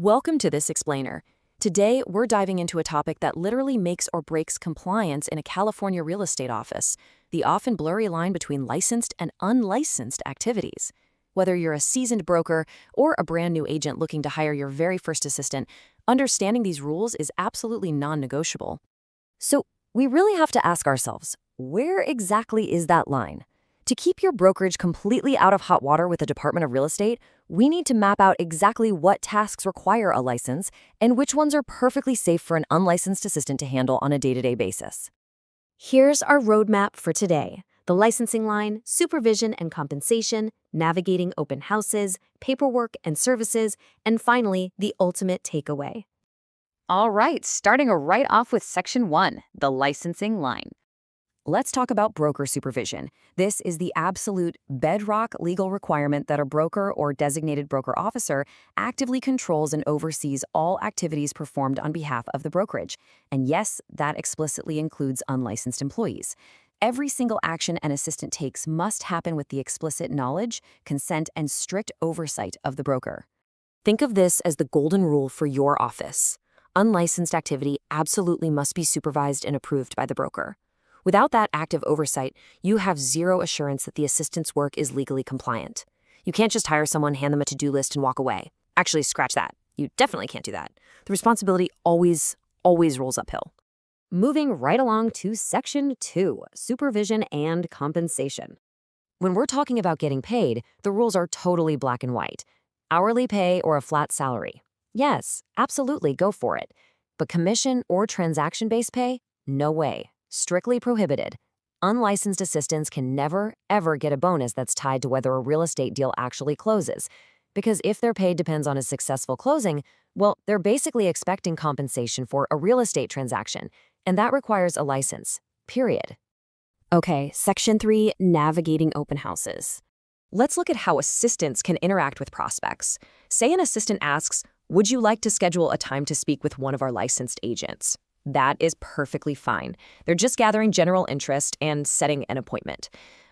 Welcome to this explainer. Today, we're diving into a topic that literally makes or breaks compliance in a California real estate office, the often blurry line between licensed and unlicensed activities. Whether you're a seasoned broker or a brand new agent looking to hire your very first assistant, understanding these rules is absolutely non-negotiable. So, we really have to ask ourselves, where exactly is that line? To keep your brokerage completely out of hot water with the Department of Real Estate, we need to map out exactly what tasks require a license and which ones are perfectly safe for an unlicensed assistant to handle on a day-to-day basis. Here's our roadmap for today: the licensing line, supervision and compensation, navigating open houses, paperwork and services, and finally, the ultimate takeaway. All right, starting right off with Section 1, the licensing line. Let's talk about broker supervision. This is the absolute bedrock legal requirement that a broker or designated broker officer actively controls and oversees all activities performed on behalf of the brokerage. And yes, that explicitly includes unlicensed employees. Every single action an assistant takes must happen with the explicit knowledge, consent, and strict oversight of the broker. Think of this as the golden rule for your office. Unlicensed activity absolutely must be supervised and approved by the broker. Without that active oversight, you have zero assurance that the assistant's work is legally compliant. You can't just hire someone, hand them a to-do list, and walk away. Actually, scratch that. You definitely can't do that. The responsibility always rolls uphill. Moving right along to Section 2, supervision and compensation. When we're talking about getting paid, the rules are totally black and white. Hourly pay or a flat salary. Yes, absolutely, go for it. But commission or transaction-based pay? No way. Strictly prohibited. Unlicensed assistants can never, ever get a bonus that's tied to whether a real estate deal actually closes. Because if their pay depends on a successful closing, well, they're basically expecting compensation for a real estate transaction, and that requires a license, period. Okay, Section 3, navigating open houses. Let's look at how assistants can interact with prospects. Say an assistant asks, "Would you like to schedule a time to speak with one of our licensed agents?" That is perfectly fine. They're just gathering general interest and setting an appointment.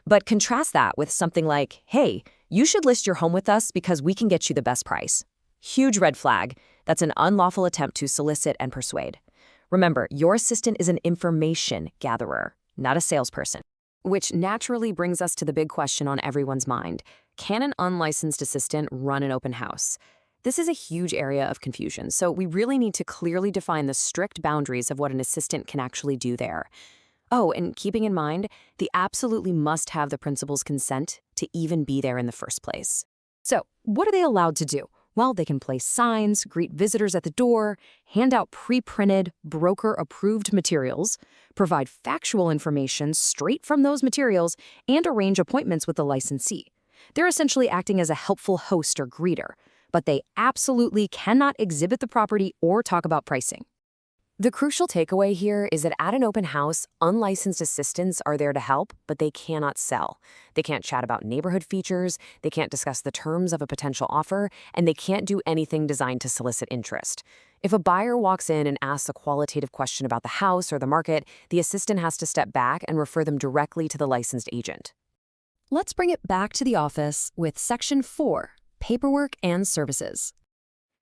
But contrast that with something like, "Hey, you should list your home with us because we can get you the best price." Huge red flag. That's an unlawful attempt to solicit and persuade. Remember, your assistant is an information gatherer, not a salesperson. Which naturally brings us to the big question on everyone's mind. Can an unlicensed assistant run an open house? This is a huge area of confusion, so we really need to clearly define the strict boundaries of what an assistant can actually do there. Oh, and keeping in mind, they absolutely must have the principal's consent to even be there in the first place. So, what are they allowed to do? Well, they can place signs, greet visitors at the door, hand out pre-printed, broker-approved materials, provide factual information straight from those materials, and arrange appointments with the licensee. They're essentially acting as a helpful host or greeter, but they absolutely cannot exhibit the property or talk about pricing. The crucial takeaway here is that at an open house, unlicensed assistants are there to help, but they cannot sell. They can't chat about neighborhood features, they can't discuss the terms of a potential offer, and they can't do anything designed to solicit interest. If a buyer walks in and asks a qualitative question about the house or the market, the assistant has to step back and refer them directly to the licensed agent. Let's bring it back to the office with Section 4. Paperwork and services.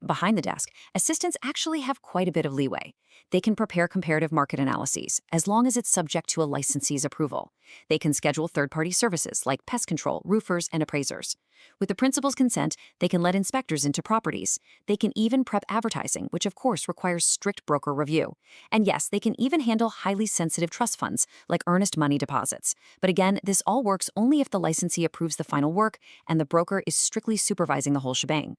Behind the desk, assistants actually have quite a bit of leeway. They can prepare comparative market analyses, as long as it's subject to a licensee's approval. They can schedule third-party services like pest control, roofers, and appraisers. With the principal's consent, they can let inspectors into properties. They can even prep advertising, which of course requires strict broker review. And yes, they can even handle highly sensitive trust funds, like earnest money deposits. But again, this all works only if the licensee approves the final work and the broker is strictly supervising the whole shebang.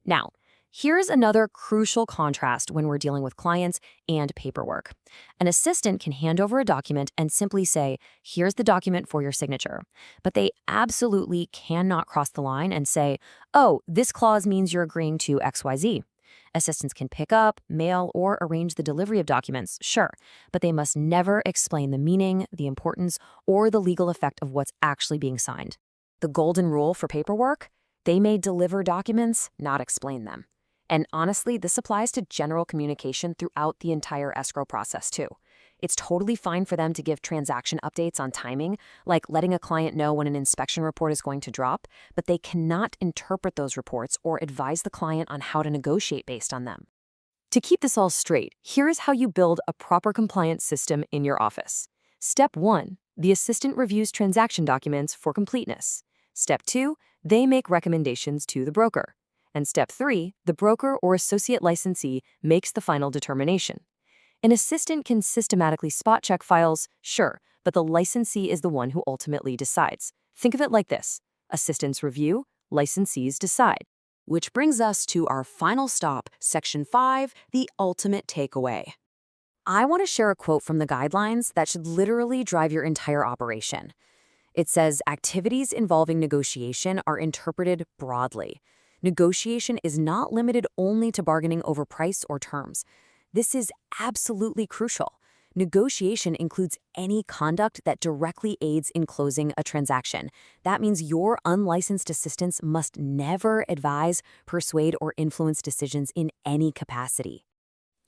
Now, here's another crucial contrast when we're dealing with clients and paperwork. An assistant can hand over a document and simply say, "Here's the document for your signature." But they absolutely cannot cross the line and say, "Oh, this clause means you're agreeing to XYZ." Assistants can pick up, mail, or arrange the delivery of documents, sure, but they must never explain the meaning, the importance, or the legal effect of what's actually being signed. The golden rule for paperwork? They may deliver documents, not explain them. And honestly, this applies to general communication throughout the entire escrow process too. It's totally fine for them to give transaction updates on timing, like letting a client know when an inspection report is going to drop, but they cannot interpret those reports or advise the client on how to negotiate based on them. To keep this all straight, here is how you build a proper compliance system in your office. Step 1, the assistant reviews transaction documents for completeness. Step 2, they make recommendations to the broker. And step 3, the broker or associate licensee makes the final determination. An assistant can systematically spot check files, sure, but the licensee is the one who ultimately decides. Think of it like this: assistants review, licensees decide. Which brings us to our final stop, Section 5, the ultimate takeaway. I want to share a quote from the guidelines that should literally drive your entire operation. It says, activities involving negotiation are interpreted broadly. Negotiation is not limited only to bargaining over price or terms. This is absolutely crucial. Negotiation includes any conduct that directly aids in closing a transaction. That means your unlicensed assistants must never advise, persuade, or influence decisions in any capacity.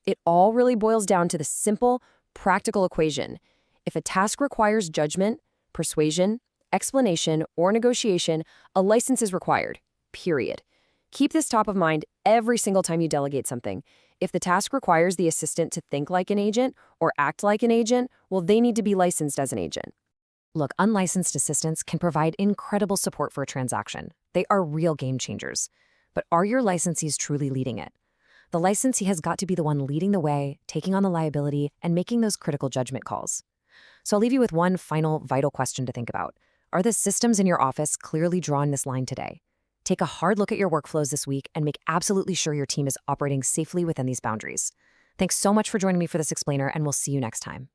It all really boils down to the simple, practical equation. If a task requires judgment, persuasion, explanation, or negotiation, a license is required, period. Keep this top of mind every single time you delegate something. If the task requires the assistant to think like an agent or act like an agent, well, they need to be licensed as an agent. Look, unlicensed assistants can provide incredible support for a transaction. They are real game changers. But are your licensees truly leading it? The licensee has got to be the one leading the way, taking on the liability, and making those critical judgment calls. So I'll leave you with one final vital question to think about. Are the systems in your office clearly drawing this line today? Take a hard look at your workflows this week and make absolutely sure your team is operating safely within these boundaries. Thanks so much for joining me for this explainer, and we'll see you next time.